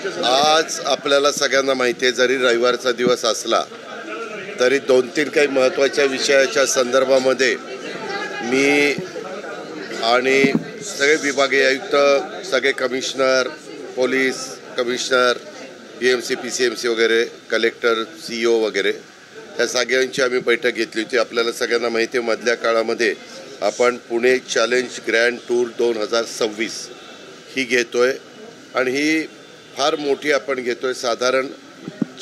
आज आपल्याला सगळ्यांना माहिती आहे, जरी रविवारचा दिवस असला तरी 2-3 काही महत्त्वाच्या विषयाच्या संदर्भामध्ये मी आणि सगळे विभागीय आयुक्त, सगळे commissioner, police commissioner, PMC PCMC वगैरे, कलेक्टर, CEO वगैरे या सगळ्यांची आम्ही बैठक घेतली होती. आपल्याला सगळ्यांना माहिती आहे, मधल्या काळामध्ये आपण पुणे चॅलेंज ग्रँड टूर 2026 ही घेतोय आणि ही फार मोठी आपण घेतोय. साधारण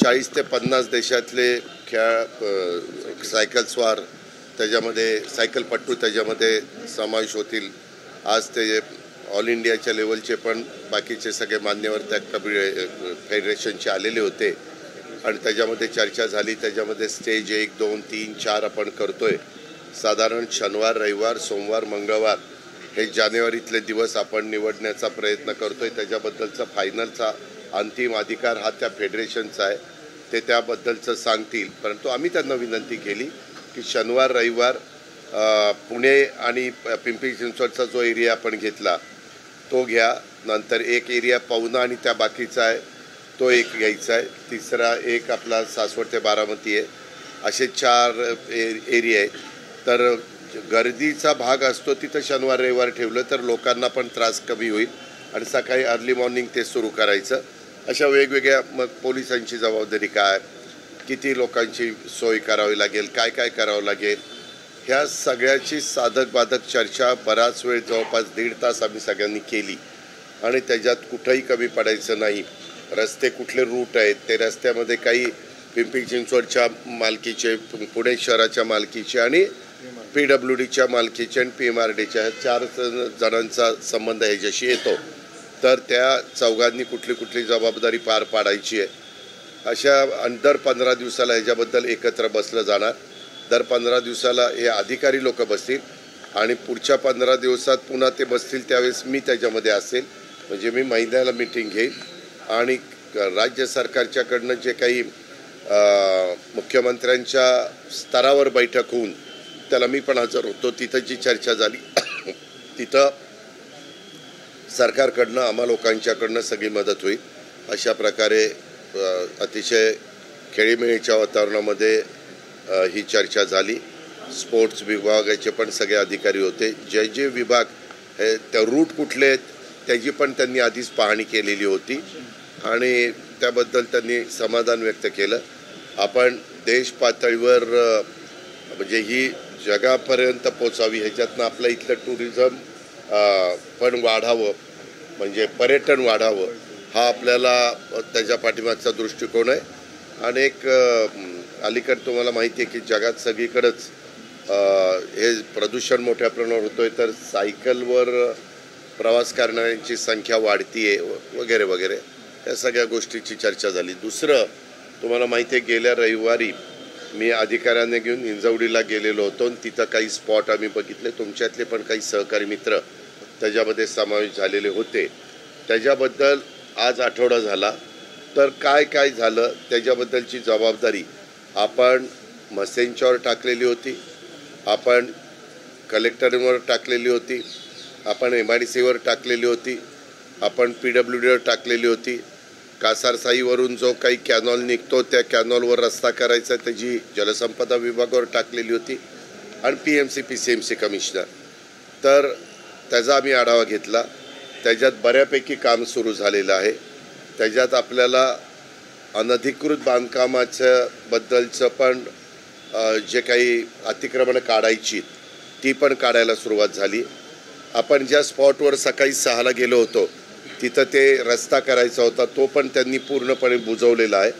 40 ते 50 देशातले सायकल स्वार, त्याच्यामध्ये सायकलपट्टू त्याच्यामध्ये समावेश होतील. आज ते ऑल इंडियाच्या लेवलचे पण बाकीचे सगळे मान्यवर त्या फेडरेशनचे आलेले होते आणि त्याच्यामध्ये चर्चा झाली. त्याच्यामध्ये स्टेज 1, 2, 3, 4 आपण करतोय. साधारण शनिवार, रविवार, सोमवार, मंगळवार हे जानेवारीतले दिवस आपण निवडण्याचा प्रयत्न करतोय. त्याच्याबद्दलचा फायनलचा अंतिम अधिकार हा त्या फेडरेशनचा आहे, ते त्याबद्दलचं सांगतील. परंतु आम्ही त्यांना विनंती केली की शनिवार, रविवार पुणे आणि पिंपरी चिंचवडचा जो एरिया आपण घेतला तो घ्या. नंतर एक एरिया पवना आणि त्या बाकीचा आहे तो एक घ्यायचा आहे. तिसरा एक आपला सासवड ते बारामती आहे. असे 4 एरिया आहेत. तर गर्दीचा भाग असतो तिथं शनिवार रविवार ठेवलं तर लोकांना पण त्रास कमी होईल आणि सकाळी अर्ली मॉर्निंग ते सुरू करायचं. अशा वेगवेगळ्या मग पोलिसांची जबाबदारी काय, किती लोकांची सोय करावी लागेल, काय काय करावं लागेल, ह्या सगळ्याची साधक बाधक चर्चा बराच वेळ जवळपास 1.5 तास आम्ही सगळ्यांनी केली आणि त्याच्यात कुठंही कमी पडायचं नाही. रस्ते कुठले रूट आहेत, ते रस्त्यामध्ये काही पिंपरी चिंचवडच्या मालकीचे, पुणे शहराच्या मालकीचे आणि PWDच्या मालकीचे आणि PMRDच्या 4 जणांचा संबंध ह्याच्याशी येतो. तर त्या चौघांनी कुठली कुठली जबाबदारी पार पाडायची आहे. अशा दर 15 दिवसाला ह्याच्याबद्दल एकत्र बसलं जाणार. दर 15 दिवसाला हे अधिकारी लोक बसतील आणि पुढच्या 15 दिवसात पुन्हा ते बसतील त्यावेळेस मी त्याच्यामध्ये असेल. म्हणजे मी महिन्याला मीटिंग घेईल आणि राज्य सरकारच्याकडनं जे काही मुख्यमंत्र्यांच्या स्तरावर बैठक होऊन त्याला मी पण हजर होतो. तिथं जी चर्चा झाली तिथं सरकारकडनं आम्हा लोकांच्याकडनं सगळी मदत होईल. अशा प्रकारे अतिशय खेळीमेळीच्या वातावरणामध्ये ही चर्चा झाली. स्पोर्ट्स विभागाचे पण सगळे अधिकारी होते. जे जे विभाग हे त्या रूट कुठले आहेत त्याची पण त्यांनी आधीच पाहणी केलेली होती आणि त्याबद्दल त्यांनी समाधान व्यक्त केलं. आपण देश पातळीवर म्हणजे ही जगापर्यंत पोचावी, ह्याच्यातनं आपलं इथलं टुरिझम पण वाढावं, म्हणजे पर्यटन वाढावं, हा आपल्याला त्याच्या पाठीमागचा दृष्टिकोन आहे. आणि एक अलीकडे तुम्हाला माहिती आहे की जगात सगळीकडंच हे प्रदूषण मोठ्या प्रमाणावर होतोय, तर सायकलवर प्रवास करणाऱ्यांची संख्या वाढती आहे वगैरे वगैरे, या सगळ्या गोष्टीची चर्चा झाली. दुसरं तुम्हाला माहिती आहे, गेल्या रविवारी मी अधिकाऱ्यांना घेऊन हिंजवडीला गेलेलो होतो आणि तिथं काही स्पॉट आम्ही बघितले. तुमच्यातले पण काही सहकारी मित्र त्याच्यामध्ये समावेश झालेले होते. त्याच्याबद्दल आज आठवडा झाला. तर काय काय झालं त्याच्याबद्दलची जबाबदारी आपण म्हसेंच्यावर टाकलेली होती, आपण कलेक्टरवर टाकलेली होती, आपण MIDCवर टाकलेली होती, आपण PWDवर टाकलेली होती. कासारसाईवरून जो काही कॅनॉल निघतो त्या कॅनॉलवर रस्ता करायचा त्याची जलसंपदा विभागावर टाकलेली होती आणि PMC PCMC कमिशनर. तर त्याचा आम्ही आढावा घेतला. त्याच्यात बऱ्यापैकी काम सुरू झालेलं आहे. त्याच्यात आपल्याला अनधिकृत बांधकामाच्या बद्दलचं पण जे काही अतिक्रमणं काढायची ती पण काढायला सुरुवात झाली. आपण ज्या स्पॉटवर सकाळी 6ला गेलो होतो तिथं ते रस्ता करायचा होता तो पण त्यांनी पूर्णपणे बुजवलेला आहे.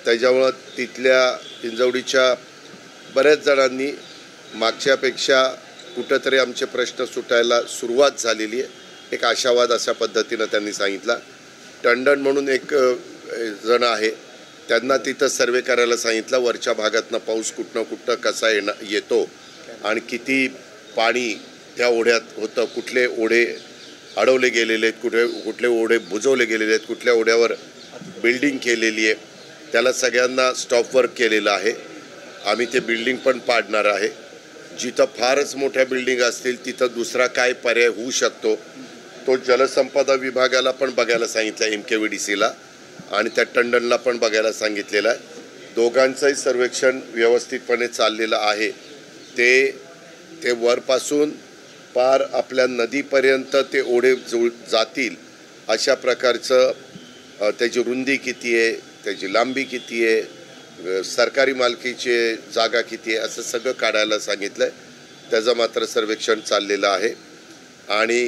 त्याच्यामुळं तिथल्या हिंजवडीच्या बऱ्याच जणांनी मागच्यापेक्षा कुठंतरी आमचे प्रश्न सुटायला सुरुवात झालेली आहे, एक आशावाद अशा पद्धतीनं त्यांनी सांगितला. टंडन म्हणून एक जण आहे, त्यांना तिथं सर्वे करायला सांगितलं. वरच्या भागातनं पाऊस कुठनं कसा येतो आणि किती पाणी त्या ओढ्यात होतं, कुठले ओढे अडवले गेलेले आहेत, कुठले ओढे बुजवले गेलेले आहेत, कुठल्या ओढ्यावर बिल्डिंग केलेली आहे, त्याला सगळ्यांना स्टॉप वर्क केलेलं आहे. आम्ही ते बिल्डिंग पण पाडणार आहे. जिथं फारच मोठ्या बिल्डिंग असतील तिथं दुसरा काय पर्याय होऊ शकतो तो जलसंपदा विभागाला पण बघायला सांगितलं, MKVDCला. आणि त्या टंडनला पण बघायला सांगितलेलं आहे. दोघांचंही सर्वेक्षण व्यवस्थितपणे चाललेलं आहे. ते वरपासून पार आपल्या नदीपर्यंत ते ओढे जातील अशा प्रकारचं त्याची रुंदी किती आहे, त्याची लांबी किती आहे, सरकारी मालकीची जागा किती आहे, असं सगळं काढायला सांगितलं आहे. त्याचं मात्र सर्वेक्षण चाललेलं आहे. आणि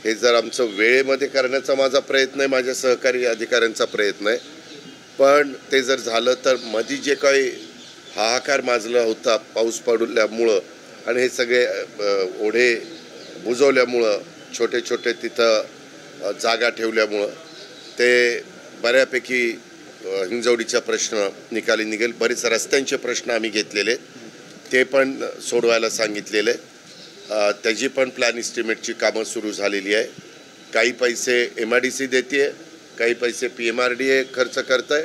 हे जर आमचं वेळेमध्ये करण्याचा माझा प्रयत्न आहे, माझ्या सहकारी अधिकाऱ्यांचा प्रयत्न आहे. पण ते जर झालं तर मधी जे काही हाहाकार माजला होता पाऊस पडल्यामुळं आणि हे सगळे ओढे बुजवल्यामुळं, छोटे छोटे तिथं जागा ठेवल्यामुळं ते बऱ्यापैकी हिंजवडीचा प्रश्न निकाली निघेल. बरेच रस्त्यांचे प्रश्न आम्ही घेतलेले ते पण सोडवायला सांगितलेले. त्याची पण प्लॅन इस्टिमेटची कामं सुरू झालेली आहे. काही पैसे MIDC देते, काही पैसे PMRDA खर्च करत आहे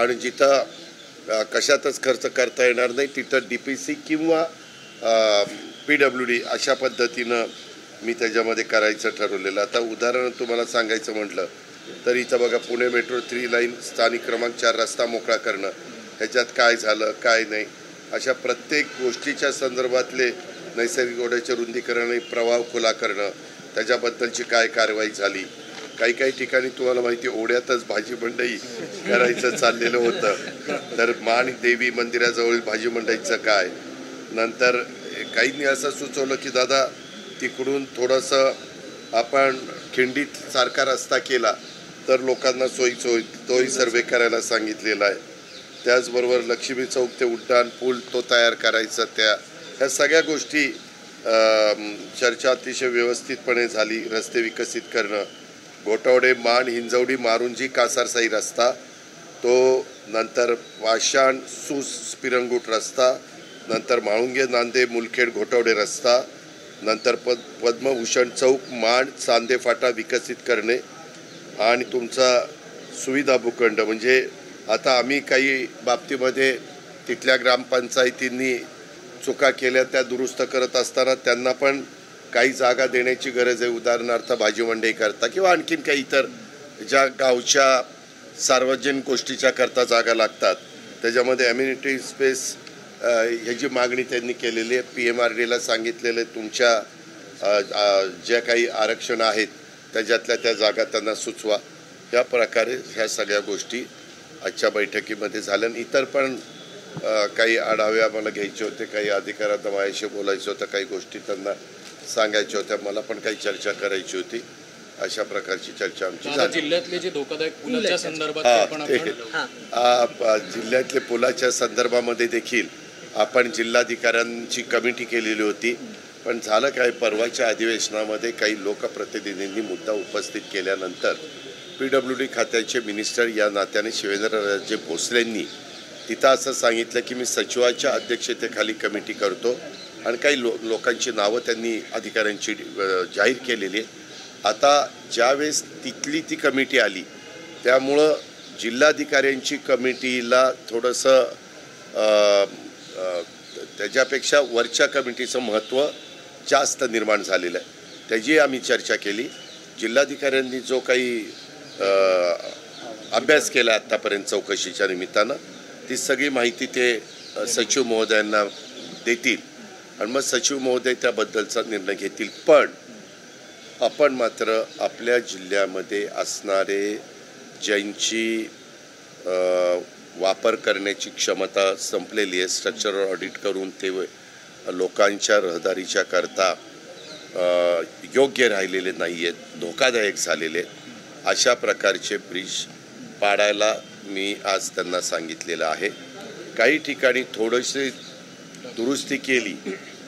आणि जिथं कशातच खर्च करता येणार नाही तिथं DPC किंवा PWD अशा पद्धतीनं मी त्याच्यामध्ये करायचं ठरवलेलं. आता उदाहरण तुम्हाला सांगायचं म्हटलं तर इथं बघा, पुणे मेट्रो 3 लाईन स्थानिक क्रमांक 4 रस्ता मोकळा करणं, ह्याच्यात काय झालं काय नाही, अशा प्रत्येक गोष्टीच्या संदर्भातले नैसर्गिक ओढ्याचे रुंदीकरण आणि प्रवाह खुला करणं, त्याच्याबद्दलची काय कारवाई झाली. काही ठिकाणी तुम्हाला माहिती ओढ्यातच भाजी मंडई करायचं चाललेलं होतं, तर मान देवी मंदिराजवळील भाजी मंडईचं काय. नंतर काहींनी असं सुचवलं की दादा तिकडून थोडंसं आपण खिंडीत सारखा रस्ता केला तर लोकांना सोयीचं होईल, तोही सर्वे करायला सांगितलेला आहे. त्याचबरोबर लक्ष्मी चौक ते उड्डाण पूल तो तयार करायचा. ह्या सगळ्या गोष्टी चर्चा अतिशय व्यवस्थितपणे झाली. रस्ते विकसित करणं, घोटावडे मान हिंजवडी मारुंजी कासारसाई रस्ता, तो नंतर वाशाण सूस पिरंगुट रस्ता, नंतर म्हाळुंगे नांदे मुलखेड घोटावडे रस्ता, नंतर पद्मभूषण चौक माण चांदे फाटा विकसित करणे आणि तुमचा सुविधा भूखंड. म्हणजे आता आम्ही काही बाबतीमध्ये तिथल्या ग्रामपंचायतींनी चुका केल्या त्या दुरुस्त करत असताना त्यांना पण काही जागा देण्याची गरज आहे. उदाहरणार्थ भाजी मंडई करता किंवा आणखीन काही इतर ज्या गावच्या सार्वजनिक गोष्टीच्या करता जागा लागतात त्याच्यामध्ये अम्युनिटी स्पेस ह्याची मागणी त्यांनी केलेली आहे. PMRDAला सांगितलेले तुमच्या ज्या काही आरक्षण आहेत त्याच्यातल्या त्या जागा त्यांना सुचवा. ह्या प्रकारे ह्या सगळ्या गोष्टी आजच्या बैठकीमध्ये झाल्या. इतर पण काही आढावे आम्हाला घ्यायचे होते, काही अधिकाऱ्यांना माझ्याशी बोलायचं होतं, काही गोष्टी त्यांना सांगायच्या होत्या, मला पण काही चर्चा करायची होती. अशा प्रकारची चर्चा आमची झाली. जिल्ह्यातले जे धोकादायक पुलाच्या संदर्भात जिल्ह्यातले पुलाच्या संदर्भामध्ये देखील आपण जिल्हाधिकाऱ्यांची कमिटी केलेली होती. पण झालं काय, परवाच्या अधिवेशनामध्ये काही लोकप्रतिनिधींनी मुद्दा उपस्थित केल्यानंतर PWD खात्याचे मिनिस्टर या नात्याने शिवेंद्रराजे भोसलेंनी तिथं असं सांगितलं की मी सचिवाच्या अध्यक्षतेखाली कमिटी करतो आणि काही लोकांची नावं त्यांनी अधिकाऱ्यांची जाहीर केलेली आहे. आता ज्यावेळेस तिथली ती कमिटी आली त्यामुळं जिल्हाधिकाऱ्यांची कमिटीला थोडंसं त्याच्यापेक्षा वरच्या कमिटीचं महत्त्व जास्त निर्माण झालेलं आहे. त्याची आम्ही चर्चा केली. जिल्हाधिकाऱ्यांनी जो काही अभ्यास केला आत्तापर्यंत चौकशीच्या निमित्तानं ती सगळी माहिती ते सचिव महोदयांना देतील आणि मग सचिव महोदय त्याबद्दलचा निर्णय घेतील. पण आपण मात्र आपल्या जिल्ह्यामध्ये असणारे ज्यांची वापर करण्याची क्षमता संपलेली आहे, स्ट्रक्चरल ऑडिट करून ते लोकांच्या रहदारीच्या करता योग्य राहिलेले नाही आहेत, धोकादायक झालेले, अशा प्रकारचे ब्रिज पाडायला मी आज त्यांना सांगितलेलं आहे. काही ठिकाणी थोडीशी दुरुस्ती केली,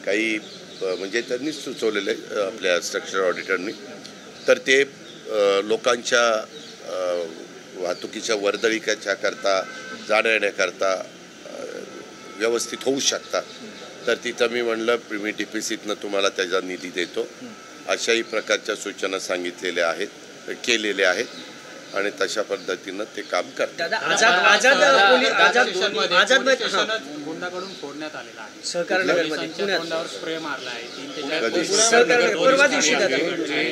काही म्हणजे त्यांनीच सुचवलेलं आहे आपल्या स्ट्रक्चरल ऑडिटरनी, तर ते लोकांच्या वाहतुकीच्या वर्दळीच्या करता जाण्या येण्याकरता व्यवस्थित होऊ शकतात. तर तिथं मी म्हणलं मी DPCतनं तुम्हाला त्याचा निधी देतो, अशाही प्रकारच्या सूचना सांगितलेल्या आहेत, केलेल्या आहेत. आणि तशा पद्धतीनं ते काम करतात. गुंडाकडून फोडण्यात आलेला आहे. सहकारनगरमध्ये स्प्रे मारला आहे.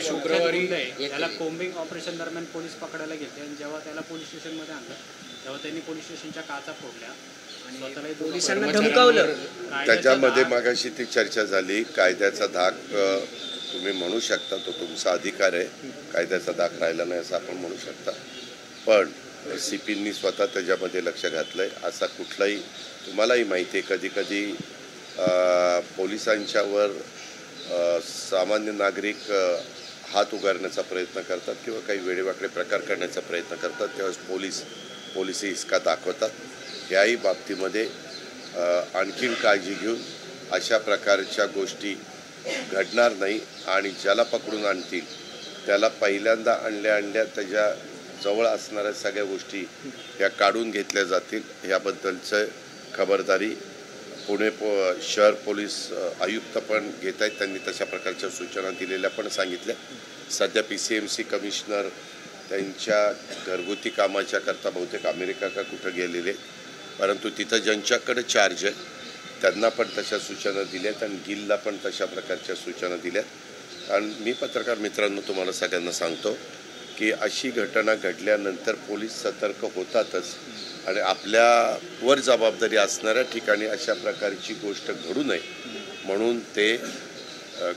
शुक्रवारी त्याला कोम्बिंग ऑपरेशन दरम्यान पोलीस पकडायला गेले आणि जेव्हा त्याला पोलीस स्टेशनमध्ये आणलं तेव्हा त्यांनी पोलीस स्टेशनच्या काचा फोडल्या आणि स्वतःला पोलिसांना धमकावलं. त्याच्यामध्ये मागाशी ती चर्चा झाली. कायद्याचा धाक तुम्ही म्हणू शकता, तो तुमचा अधिकार आहे. कायद्याचा धाक राहिला नाही असं आपण म्हणू शकता, पण CPंनी स्वतः त्याच्यामध्ये लक्ष घातलंय. असा कुठलाही, तुम्हालाही माहिती आहे, कधी कधी पोलिसांच्यावर सामान्य नागरिक हात उगारण्याचा प्रयत्न करतात किंवा काही वेडेवाकडे प्रकार करण्याचा प्रयत्न करतात, त्यावेळेस पोलिस हिसका दाखवतात. याही बाबतीमध्ये आणखीन काळजी घेऊन अशा प्रकारच्या गोष्टी घडणार नाही आणि ज्याला पकडून आणतील त्याला पहिल्यांदा आणल्या त्याच्या जवळ असणाऱ्या सगळ्या गोष्टी ह्या काढून घेतल्या जातील. याबद्दलचं खबरदारी पुणे शहर पोलीस आयुक्त पण घेत आहेत. त्यांनी तशा प्रकारच्या सूचना दिलेल्या पण सांगितल्या. सध्या PCMC कमिशनर त्यांच्या घरगुती कामाच्या करता बहुतेक अमेरिका का कुठं गेलेले, परंतु तिथं ज्यांच्याकडे चार्ज आहे त्यांना पण तशा सूचना दिल्यात आणि गिलला पण तशा प्रकारच्या सूचना दिल्यात. आणि मी पत्रकार मित्रांनो तुम्हाला सगळ्यांना सांगतो की अशी घटना घडल्यानंतर पोलीस सतर्क होतातच आणि आपल्यावर जबाबदारी असणाऱ्या ठिकाणी अशा प्रकारची गोष्ट घडू नये म्हणून ते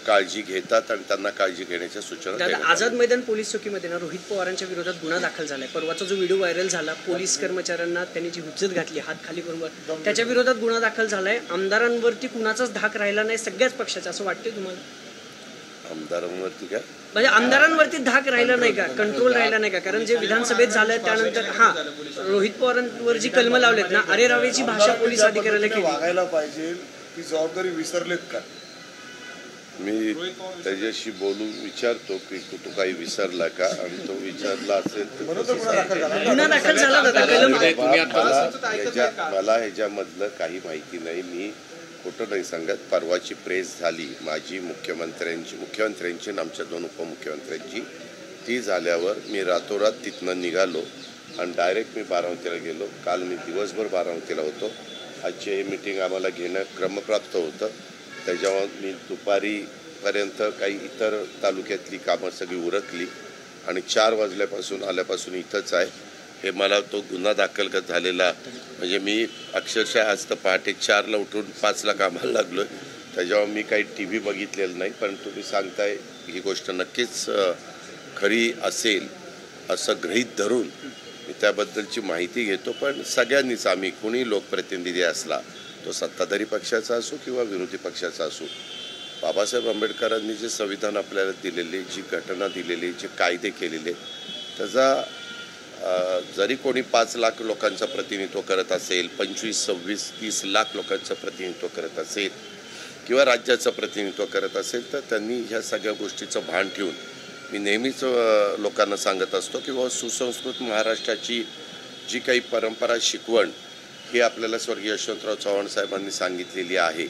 काळजी घेतात आणि त्यांना काळजी घेण्याच्या सूचना. आझाद मैदान पोलीस चौकीमध्ये ना रोहित पवारांच्या विरोधात गुन्हा दाखल झालाय. परवाचा जो व्हिडिओ व्हायरल झाला, पोलीस कर्मचाऱ्यांना त्यांनी जी हुज्जत घातली हात खाली करून, त्याच्या विरोधात गुन्हा दाखल झालाय. आमदारांवरती कुणाचाच धाक राहिला नाही सगळ्याच पक्षाचा, असं वाटतंय तुम्हाला? आमदारांवरती काय म्हणजे आमदारांवरती धाक राहिला नाही का, कंट्रोल राहिला नाही का? कारण जे विधानसभेत झालं त्यानंतर रोहित पवारांवर जी कलम लावलेत ना, अरे रावेची भाषा पोलीस अधिकाऱ्याला केली. वागायला पाहिजे ती जबाबदारी विसरलेत का? मी त्याच्याशी बोलून विचारतो की तू काही विसरला का, आणि तो विचारला असेल तर गुन्हा दाखल झाला मला ह्याच्यामधलं काही माहिती नाही. मी खोटं नाही सांगत. परवाची प्रेस झाली माझी मुख्यमंत्र्यांची आणि आमच्या 2 उपमुख्यमंत्र्यांची, ती झाल्यावर मी रातोरात तिथनं निघालो आणि डायरेक्ट मी बारामतीला गेलो. काल मी दिवसभर बारामतीला होतो. आजची हे मीटिंग आम्हाला घेणं क्रमप्राप्त होतं. त्याच्यावर मी दुपारीपर्यंत काही इतर तालुक्यातली कामं सगळी उरकली आणि 4 वाजल्यापासून आल्यापासून इथंच आहे. हे मला तो गुन्हा दाखल झालेला म्हणजे मी अक्षरशः आज तर पहाटे 4ला उठून 5ला कामाला लागलो. त्याच्यावर मी काही TV बघितलेलं नाही, पण तुम्ही सांगताय ही गोष्ट नक्कीच खरी असेल असं गृहीत धरून मी त्याबद्दलची माहिती घेतो. पण सगळ्यांनीच, आम्ही कोणी लोकप्रतिनिधी असला, तो सत्ताधारी पक्षाचा असो किंवा विरोधी पक्षाचा असो, बाबासाहेब आंबेडकरांनी जे संविधान आपल्याला दिलेले, जी घटना दिलेली, जे कायदे केलेले, त्याचा जरी कोणी 5 लाख लोकांचं प्रतिनिधित्व करत असेल, 25, 26, 30 लाख लोकांचं प्रतिनिधित्व करत असेल किंवा राज्याचं प्रतिनिधित्व करत असेल, तर त्यांनी ह्या सगळ्या गोष्टीचं भान ठेवून, मी नेहमीच लोकांना सांगत असतो की बाबा सुसंस्कृत महाराष्ट्राची जी काही परंपरा, शिकवण ही आपल्याला स्वर्गीय यशवंतराव चव्हाण साहेबांनी सांगितलेली आहे,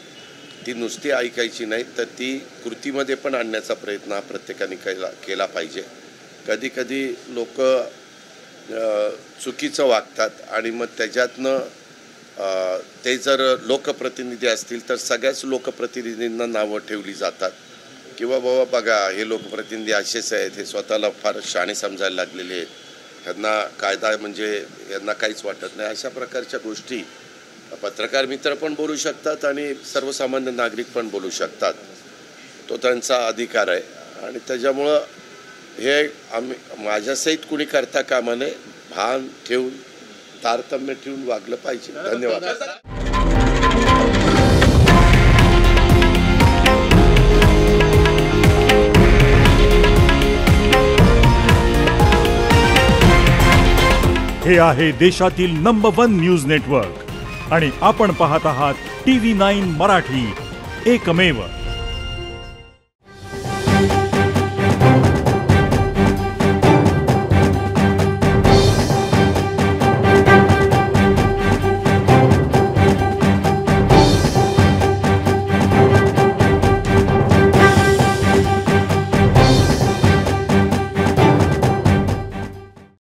ती नुसती ऐकायची नाही तर ती कृतीमध्ये पण आणण्याचा प्रयत्न हा प्रत्येकाने केला पाहिजे. कधी कधी लोक चुकीचं वागतात आणि मग त्याच्यातनं ते जर लोकप्रतिनिधी असतील तर सगळ्याच लोकप्रतिनिधींना नावं ठेवली जातात किंवा बाबा बघा हे लोकप्रतिनिधी असेच आहेत, हे स्वतःला फार शहाणे समजायला लागलेले आहेत, ह्यांना कायदा म्हणजे यांना काहीच वाटत नाही. अशा प्रकारच्या गोष्टी पत्रकार मित्र पण बोलू शकतात आणि सर्वसामान्य नागरिक पण बोलू शकतात. तो त्यांचा अधिकार आहे आणि त्याच्यामुळं हे माझ्यासहित कुणी करता कामा नये. भान ठेवून, तारतम्य ठेवून वागलं पाहिजे. धन्यवाद. हे आहे देशातील नंबर 1 न्यूज नेटवर्क आणि आपण पाहत आहात TV9 मराठी, एकमेव.